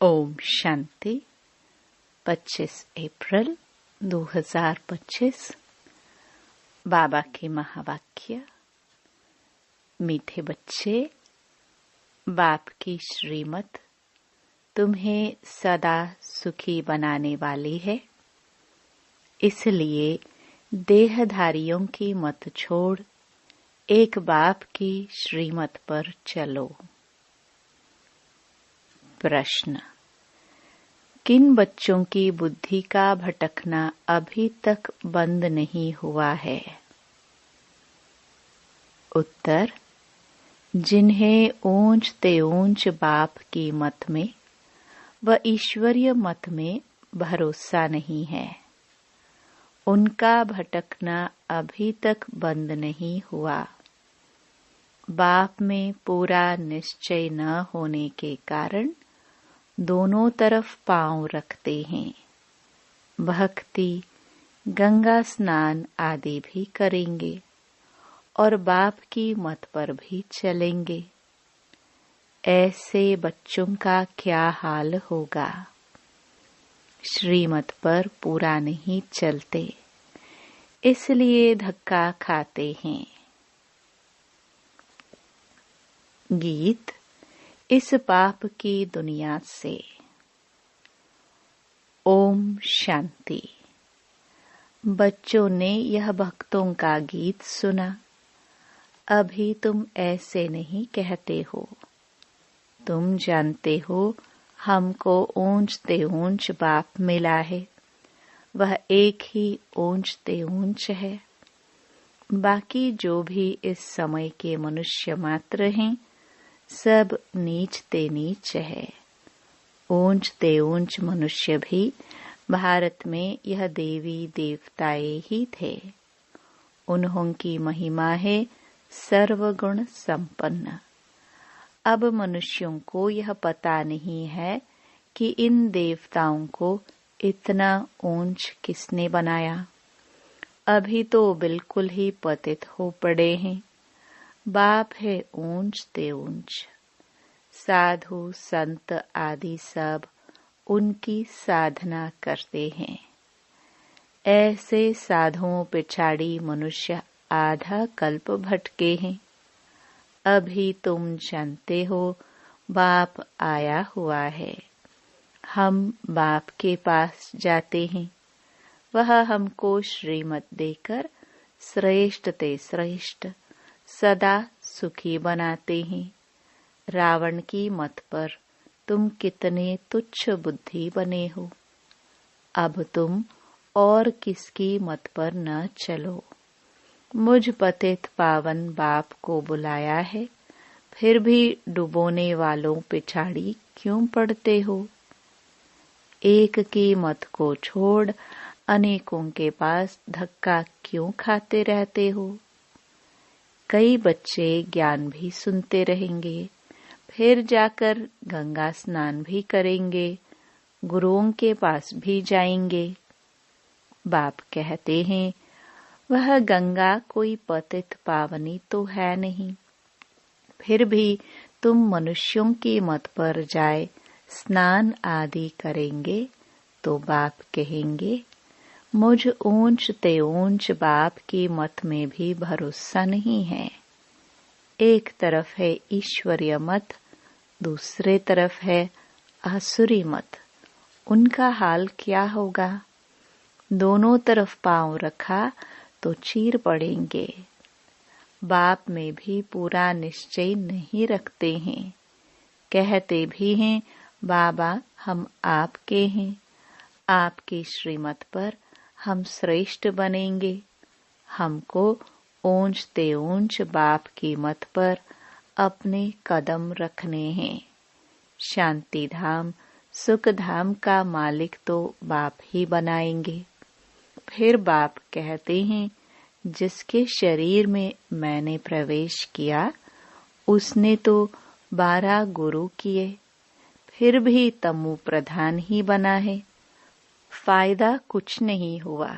ओम शांति। 25 अप्रैल 2025। बाबा के महावाक्य। मीठे बच्चे, बाप की श्रीमत तुम्हें सदा सुखी बनाने वाली है, इसलिए देहधारियों की मत छोड़ एक बाप की श्रीमत पर चलो। प्रश्न: किन बच्चों की बुद्धि का भटकना अभी तक बंद नहीं हुआ है? उत्तर: जिन्हें ऊंच ते ऊंच बाप की मत में व ईश्वरीय मत में भरोसा नहीं है, उनका भटकना अभी तक बंद नहीं हुआ। बाप में पूरा निश्चय न होने के कारण दोनों तरफ पांव रखते हैं। भक्ति, गंगा स्नान आदि भी करेंगे और बाप की मत पर भी चलेंगे। ऐसे बच्चों का क्या हाल होगा? श्रीमत पर पूरा नहीं चलते, इसलिए धक्का खाते हैं। गीत इस पाप की दुनिया से। ओम शांति। बच्चों ने यह भक्तों का गीत सुना। अभी तुम ऐसे नहीं कहते हो। तुम जानते हो हमको ऊंच ते ऊंच बाप मिला है, वह एक ही ऊंच ते ऊंच है। बाकी जो भी इस समय के मनुष्य मात्र हैं, सब नीच ते नीच है। ऊंच ते ऊंच मनुष्य भी भारत में यह देवी देवताए ही थे। उन्हों की महिमा है सर्वगुण संपन्न। अब मनुष्यों को यह पता नहीं है कि इन देवताओं को इतना ऊंच किसने बनाया। अभी तो बिल्कुल ही पतित हो पड़े हैं। बाप है ऊंच ते ऊंच। साधु संत आदि सब उनकी साधना करते हैं। ऐसे साधुओं पिछाड़ी मनुष्य आधा कल्प भटके हैं। अभी तुम जानते हो बाप आया हुआ है। हम बाप के पास जाते हैं। वह हमको श्रीमत देकर श्रेष्ठ ते श्रेष्ठ सदा सुखी बनाते हैं। रावण की मत पर तुम कितने तुच्छ बुद्धि बने हो। अब तुम और किसकी मत पर न चलो। मुझ पतित पावन बाप को बुलाया है, फिर भी डुबोने वालों पिछाड़ी क्यों पड़ते हो? एक की मत को छोड़ अनेकों के पास धक्का क्यों खाते रहते हो? कई बच्चे ज्ञान भी सुनते रहेंगे, फिर जाकर गंगा स्नान भी करेंगे, गुरुओं के पास भी जाएंगे। बाप कहते हैं वह गंगा कोई पतित पावनी तो है नहीं। फिर भी तुम मनुष्यों की मत पर जाए स्नान आदि करेंगे तो बाप कहेंगे मुझ ऊंच ते ऊंच बाप की मत में भी भरोसा नहीं है। एक तरफ है ईश्वरीय मत, दूसरे तरफ है आसुरी मत। उनका हाल क्या होगा? दोनों तरफ पांव रखा तो चीर पड़ेंगे। बाप में भी पूरा निश्चय नहीं रखते हैं। कहते भी हैं बाबा हम आपके हैं, आपकी श्रीमत पर हम श्रेष्ठ बनेंगे। हमको ऊंच ते ऊंच बाप की मत पर अपने कदम रखने हैं। शांति धाम सुख धाम का मालिक तो बाप ही बनाएंगे। फिर बाप कहते हैं जिसके शरीर में मैंने प्रवेश किया उसने तो 12 गुरु किए, फिर भी तमु प्रधान ही बना है। फायदा कुछ नहीं हुआ।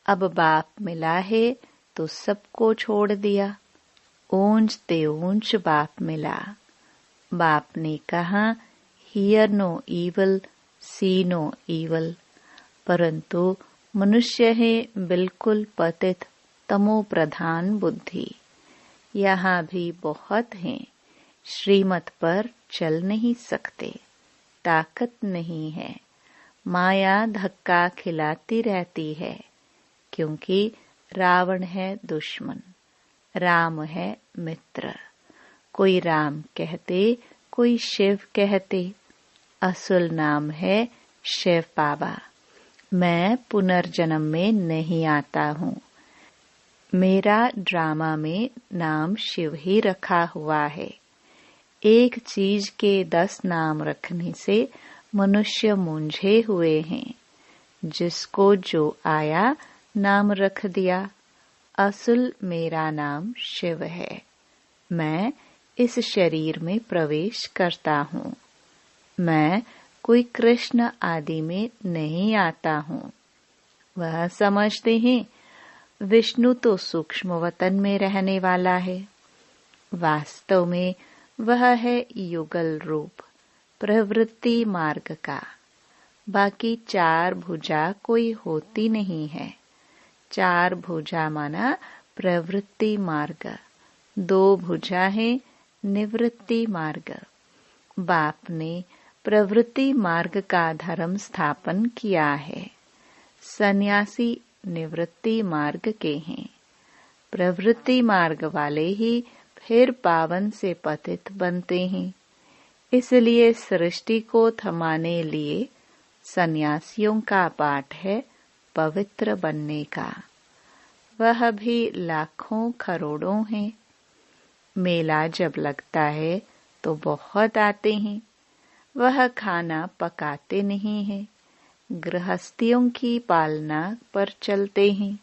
अब बाप मिला है तो सबको छोड़ दिया। ऊंच ते ऊंच बाप मिला। बाप ने कहा hear no evil, see no evil. परंतु मनुष्य है बिल्कुल पतित, तमो प्रधान बुद्धि। यहाँ भी बहुत हैं, श्रीमत पर चल नहीं सकते, ताकत नहीं है। माया धक्का खिलाती रहती है, क्योंकि रावण है दुश्मन, राम है मित्र। कोई राम कहते, कोई शिव कहते। असल नाम है शिव बाबा। मैं पुनर्जन्म में नहीं आता हूँ। मेरा ड्रामा में नाम शिव ही रखा हुआ है। एक चीज के 10 नाम रखने से मनुष्य मूंझे हुए हैं। जिसको जो आया नाम रख दिया। असल मेरा नाम शिव है। मैं इस शरीर में प्रवेश करता हूँ। मैं कोई कृष्ण आदि में नहीं आता हूँ। वह समझते हैं विष्णु तो सूक्ष्म वतन में रहने वाला है। वास्तव में वह है युगल रूप, प्रवृत्ति मार्ग का। बाकी 4 भुजा कोई होती नहीं है। 4 भुजा माना प्रवृत्ति मार्ग, 2 भुजा है निवृत्ति मार्ग। बाप ने प्रवृत्ति मार्ग का धर्म स्थापन किया है। सन्यासी निवृत्ति मार्ग के हैं। प्रवृत्ति मार्ग वाले ही फिर पावन से पतित बनते हैं। इसलिए सृष्टि को थमाने लिए सन्यासियों का पाठ है पवित्र बनने का। वह भी लाखों करोड़ों हैं। मेला जब लगता है तो बहुत आते हैं। वह खाना पकाते नहीं हैं, गृहस्थियों की पालना पर चलते हैं।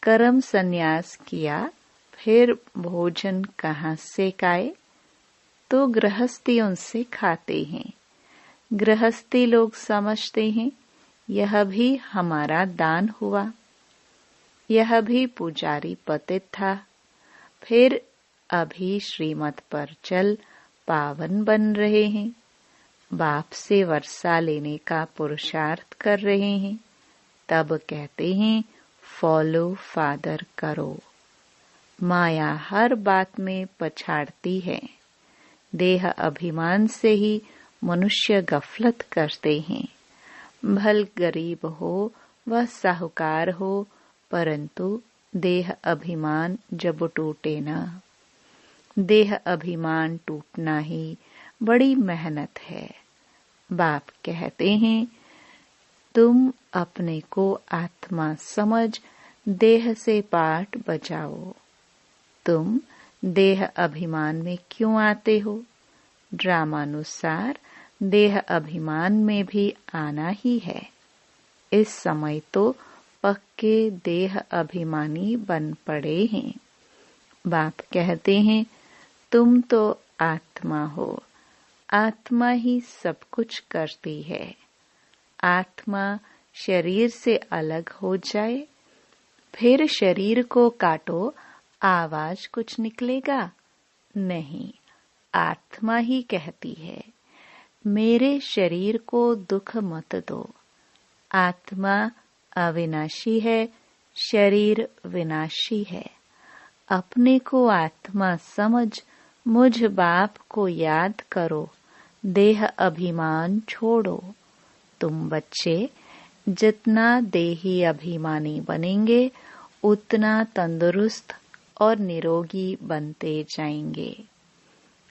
कर्म संन्यास किया, फिर भोजन कहाँ से खाए? तो गृहस्थियों से खाते हैं। गृहस्थी लोग समझते हैं यह भी हमारा दान हुआ। यह भी पुजारी पतित था, फिर अभी श्रीमत पर चल पावन बन रहे हैं। बाप से वर्षा लेने का पुरुषार्थ कर रहे हैं। तब कहते हैं फॉलो फादर करो। माया हर बात में पछाड़ती है। देह अभिमान से ही मनुष्य गफलत करते हैं। भल गरीब हो व साहूकार हो, परंतु देह अभिमान जब टूटे न। देह अभिमान टूटना ही बड़ी मेहनत है। बाप कहते हैं तुम अपने को आत्मा समझ देह से पाठ बचाओ। तुम देह अभिमान में क्यों आते हो? ड्रामानुसार देह अभिमान में भी आना ही है। इस समय तो पक्के देह अभिमानी बन पड़े हैं। बाप कहते हैं तुम तो आत्मा हो। आत्मा ही सब कुछ करती है। आत्मा शरीर से अलग हो जाए, फिर शरीर को काटो, आवाज कुछ निकलेगा? नहीं, आत्मा ही कहती है मेरे शरीर को दुख मत दो। आत्मा अविनाशी है, शरीर विनाशी है। अपने को आत्मा समझ मुझ बाप को याद करो। देह अभिमान छोड़ो। तुम बच्चे जितना देही अभिमानी बनेंगे उतना तंदुरुस्त और निरोगी बनते जाएंगे।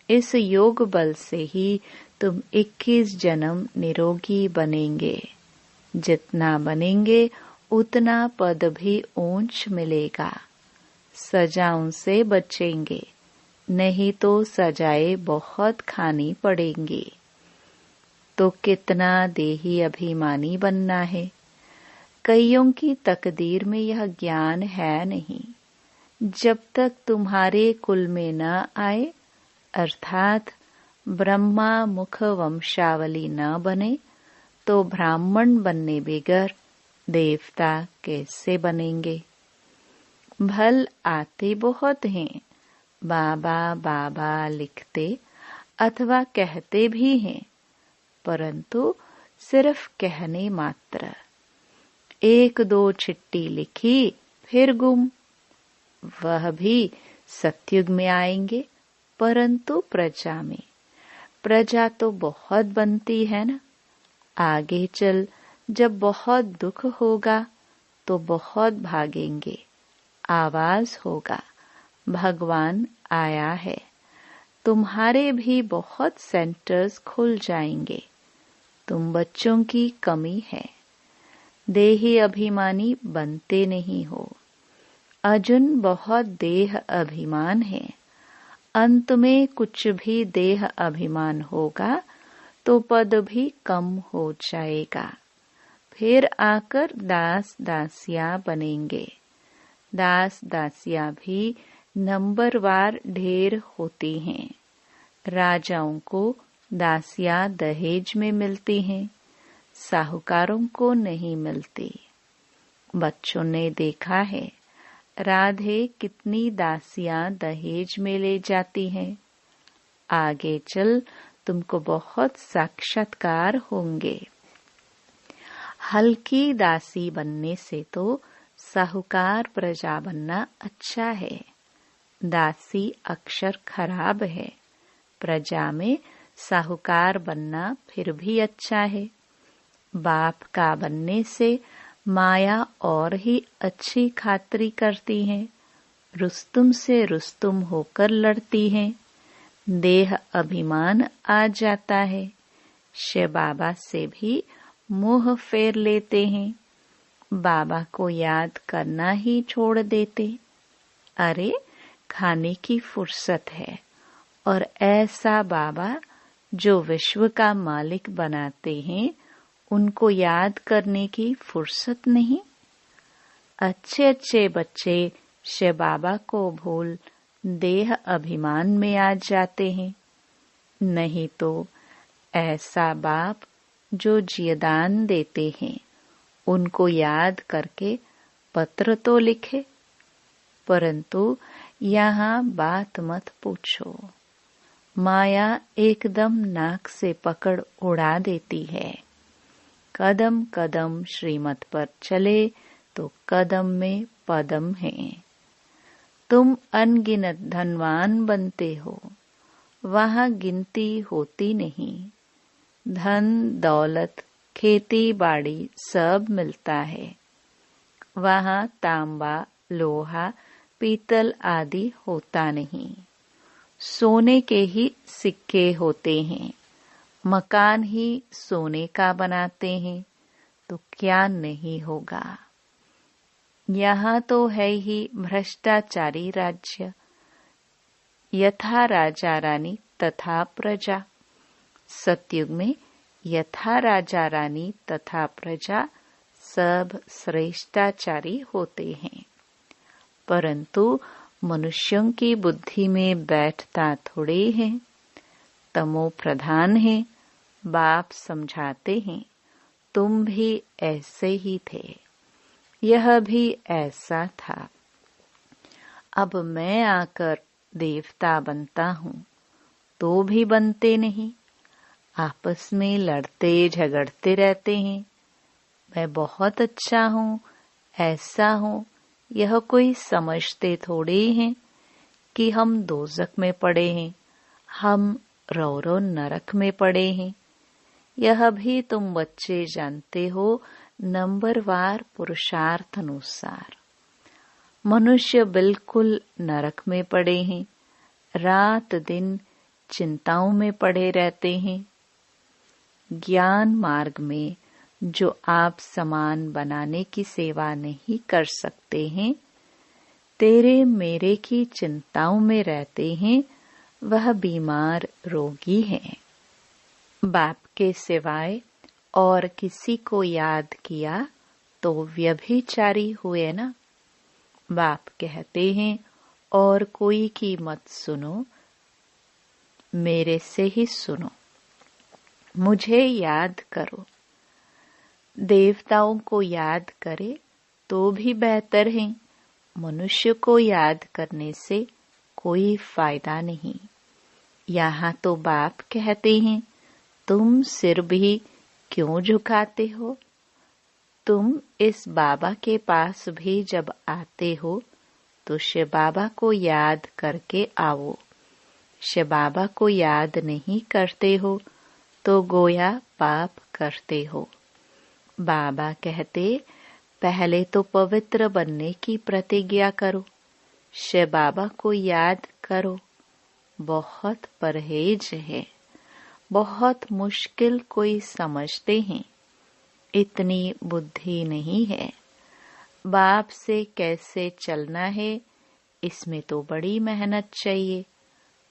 इस योग बल से ही तुम 21 जन्म निरोगी बनेंगे। जितना बनेंगे उतना पद भी ऊंच मिलेगा। सजाओं से बचेंगे, नहीं तो सजाएं बहुत खानी पड़ेंगी। तो कितना देही अभिमानी बनना है। कईयों की तकदीर में यह ज्ञान है नहीं। जब तक तुम्हारे कुल में न आए, अर्थात ब्रह्मा मुख वंशावली न बने, तो ब्राह्मण बनने बगैर देवता कैसे बनेंगे? भल आते बहुत हैं, बाबा बाबा लिखते अथवा कहते भी हैं, परंतु सिर्फ कहने मात्र। 1-2 चिट्ठी लिखी फिर गुम। वह भी सतयुग में आएंगे, परंतु प्रजा में। प्रजा तो बहुत बनती है ना। आगे चल जब बहुत दुख होगा तो बहुत भागेंगे, आवाज होगा भगवान आया है। तुम्हारे भी बहुत सेंटर्स खुल जाएंगे। तुम बच्चों की कमी है। देही अभिमानी बनते नहीं हो। अर्जुन बहुत देह अभिमान है। अंत में कुछ भी देह अभिमान होगा तो पद भी कम हो जाएगा। फिर आकर दास दासियां बनेंगे। दास दासियां भी नंबरवार ढेर होती हैं। राजाओं को दासियां दहेज में मिलती हैं, साहूकारों को नहीं मिलती। बच्चों ने देखा है राधे कितनी दासियां दहेज में ले जाती हैं। आगे चल तुमको बहुत साक्षात्कार होंगे। हल्की दासी बनने से तो साहूकार प्रजा बनना अच्छा है। दासी अक्षर खराब है। प्रजा में साहूकार बनना फिर भी अच्छा है। बाप का बनने से माया और ही अच्छी खातरी करती है। रुस्तुम से रुस्तुम होकर लड़ती है। देह अभिमान आ जाता है। शिव बाबा से भी मुंह फेर लेते हैं। बाबा को याद करना ही छोड़ देते। अरे खाने की फुर्सत है और ऐसा बाबा जो विश्व का मालिक बनाते हैं उनको याद करने की फुर्सत नहीं। अच्छे अच्छे बच्चे शिव बाबा को भूल देह अभिमान में आ जाते हैं। नहीं तो ऐसा बाप जो जियदान देते हैं उनको याद करके पत्र तो लिखे, परंतु यहाँ बात मत पूछो। माया एकदम नाक से पकड़ उड़ा देती है। कदम कदम श्रीमत पर चले तो कदम में पदम है। तुम अनगिनत धनवान बनते हो, वहाँ गिनती होती नहीं। धन दौलत खेती बाड़ी सब मिलता है। वहाँ तांबा लोहा पीतल आदि होता नहीं। सोने के ही सिक्के होते हैं। मकान ही सोने का बनाते हैं तो क्या नहीं होगा। यहाँ तो है ही भ्रष्टाचारी राज्य। यथा राजा रानी तथा प्रजा। सतयुग में यथा राजा रानी तथा प्रजा सब श्रेष्ठाचारी होते हैं, परंतु मनुष्यों की बुद्धि में बैठता थोड़े है। तमो प्रधान है। बाप समझाते हैं तुम भी ऐसे ही थे, यह भी ऐसा था। अब मैं आकर देवता बनता हूँ तो भी बनते नहीं। आपस में लड़ते झगड़ते रहते हैं। मैं बहुत अच्छा हूँ, ऐसा हूँ, यह कोई समझते थोड़े हैं कि हम दोजक में पड़े हैं, हम रौरो नरक में पड़े हैं। यह भी तुम बच्चे जानते हो नंबरवार पुरुषार्थ अनुसार। मनुष्य बिल्कुल नरक में पड़े हैं, रात दिन चिंताओं में पड़े रहते हैं। ज्ञान मार्ग में जो आप समान बनाने की सेवा नहीं कर सकते हैं, तेरे मेरे की चिंताओं में रहते हैं, वह बीमार रोगी है। बाप के सिवाय और किसी को याद किया तो व्यभिचारी हुए ना। बाप कहते हैं और कोई की मत सुनो, मेरे से ही सुनो, मुझे याद करो। देवताओं को याद करे तो भी बेहतर है। मनुष्य को याद करने से कोई फायदा नहीं। यहाँ तो बाप कहते हैं तुम सिर भी क्यों झुकाते हो? तुम इस बाबा के पास भी जब आते हो तो शिव बाबा को याद करके आओ। शिव बाबा को याद नहीं करते हो तो गोया पाप करते हो। बाबा कहते, पहले तो पवित्र बनने की प्रतिज्ञा करो, शिव बाबा को याद करो। बहुत परहेज है, बहुत मुश्किल कोई समझते हैं, इतनी बुद्धि नहीं है। बाप से कैसे चलना है, इसमें तो बड़ी मेहनत चाहिए।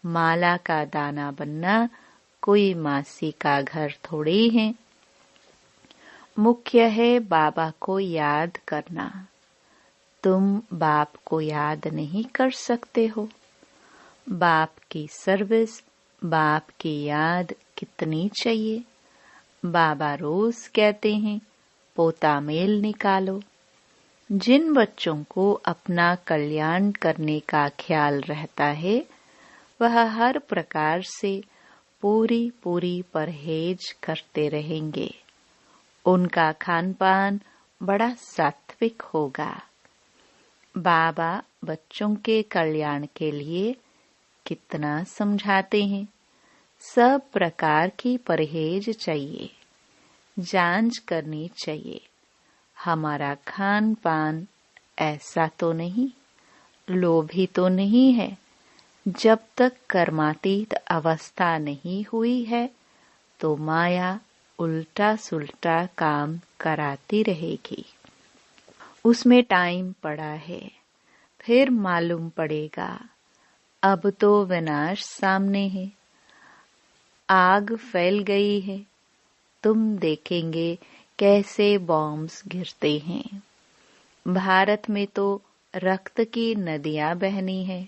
माला का दाना बनना कोई मासी का घर थोड़ी है। मुख्य है बाबा को याद करना। तुम बाप को याद नहीं कर सकते हो। बाप की सर्विस, बाप की याद कितनी चाहिए। बाबा रोज कहते हैं, पोता मेल निकालो। जिन बच्चों को अपना कल्याण करने का ख्याल रहता है, वह हर प्रकार से पूरी परहेज करते रहेंगे। उनका खान पान बड़ा सात्विक होगा। बाबा बच्चों के कल्याण के लिए कितना समझाते हैं। सब प्रकार की परहेज चाहिए, जांच करनी चाहिए। हमारा खान पान ऐसा तो नहीं, लोभी तो नहीं है। जब तक कर्मातीत अवस्था नहीं हुई है तो माया उल्टा सुल्टा काम कराती रहेगी। उसमें टाइम पड़ा है, फिर मालूम पड़ेगा। अब तो विनाश सामने है, आग फैल गई है। तुम देखेंगे कैसे बॉम्ब्स गिरते हैं। भारत में तो रक्त की नदियां बहनी है।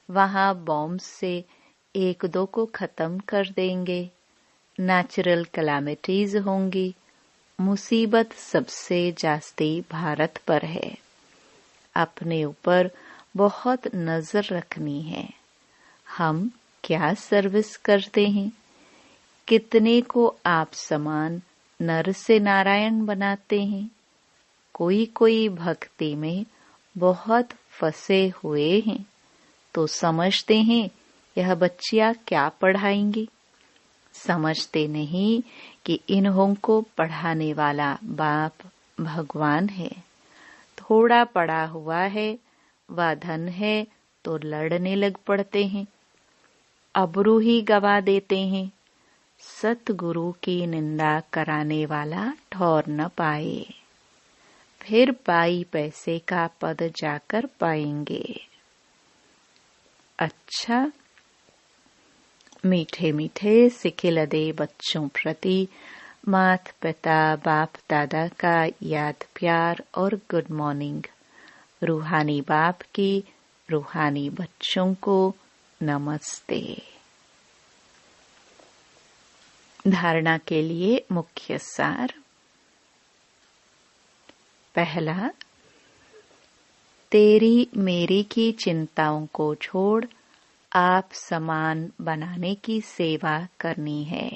वहां बॉम्ब्स से एक दो को खत्म कर देंगे। नेचुरल कैलामिटीज होंगी। मुसीबत सबसे जास्ती भारत पर है। अपने ऊपर बहुत नजर रखनी है। हम क्या सर्विस करते हैं? कितने को आप समान नर से नारायण बनाते हैं। कोई भक्ति में बहुत फंसे हुए हैं तो समझते हैं यह बच्चियां क्या पढ़ाएंगी। समझते नहीं कि इन्हों को पढ़ाने वाला बाप भगवान है। थोड़ा पढ़ा हुआ है व धन है तो लड़ने लग पड़ते हैं, अबरू ही गवा देते हैं। सतगुरु की निंदा कराने वाला ठौर न पाए, फिर पाई पैसे का पद जाकर पाएंगे। अच्छा, मीठे मीठे सिखिलदे बच्चों प्रति मात पिता बाप दादा का याद प्यार और गुड मॉर्निंग। रूहानी बाप की रूहानी बच्चों को नमस्ते। धारणा के लिए मुख्य सार। पहला, तेरी मेरी की चिंताओं को छोड़ आप समान बनाने की सेवा करनी है।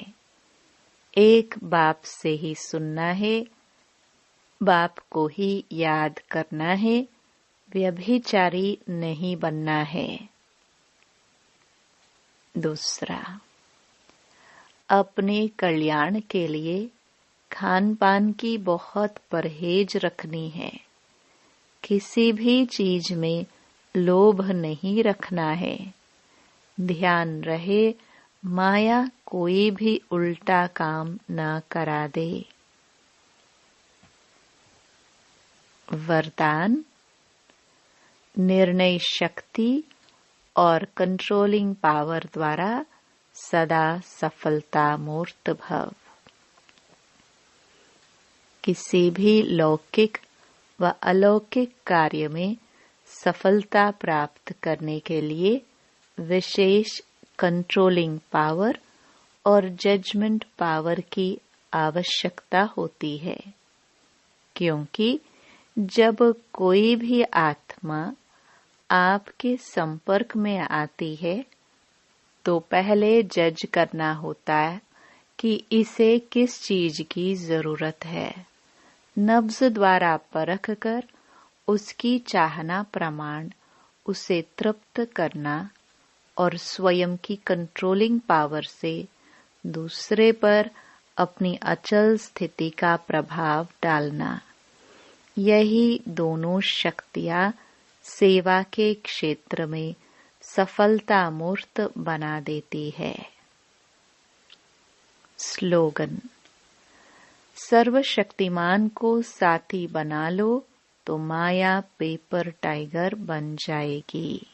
एक बाप से ही सुनना है, बाप को ही याद करना है, व्यभिचारी नहीं बनना है। दूसरा, अपने कल्याण के लिए खान पान की बहुत परहेज रखनी है। किसी भी चीज में लोभ नहीं रखना है। ध्यान रहे माया कोई भी उल्टा काम न करा दे। वरदान, निर्णय शक्ति और कंट्रोलिंग पावर द्वारा सदा सफलता मूर्त भव। किसी भी लौकिक व अलौकिक कार्य में सफलता प्राप्त करने के लिए विशेष कंट्रोलिंग पावर और जजमेंट पावर की आवश्यकता होती है, क्योंकि जब कोई भी आत्मा आपके संपर्क में आती है तो पहले जज करना होता है कि इसे किस चीज की जरूरत है। नब्ज द्वारा परख कर उसकी चाहना प्रमाण उसे तृप्त करना और स्वयं की कंट्रोलिंग पावर से दूसरे पर अपनी अचल स्थिति का प्रभाव डालना, यही दोनों शक्तियां सेवा के क्षेत्र में सफलता मूर्त बना देती है। स्लोगन: सर्वशक्तिमान को साथी बना लो तो माया पेपर टाइगर बन जाएगी।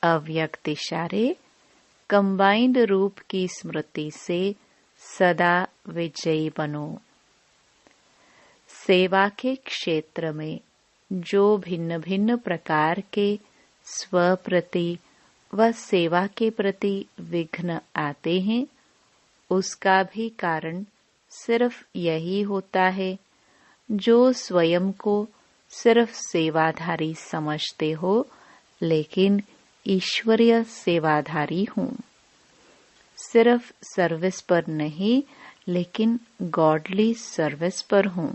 अव्यक्त इशारे कंबाइंड रूप की स्मृति से सदा विजयी बनो। सेवा के क्षेत्र में जो भिन्न भिन्न प्रकार के स्व प्रति व सेवा के प्रति विघ्न आते हैं, उसका भी कारण सिर्फ यही होता है जो स्वयं को सिर्फ सेवाधारी समझते हो, लेकिन ईश्वरीय सेवाधारी हूँ। सिर्फ सर्विस पर नहीं, लेकिन गॉडली सर्विस पर हूँ।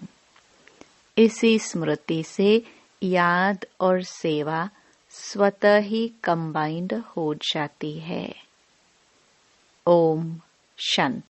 इसी स्मृति से याद और सेवा स्वतः ही कंबाइंड हो जाती है। ओम शांति।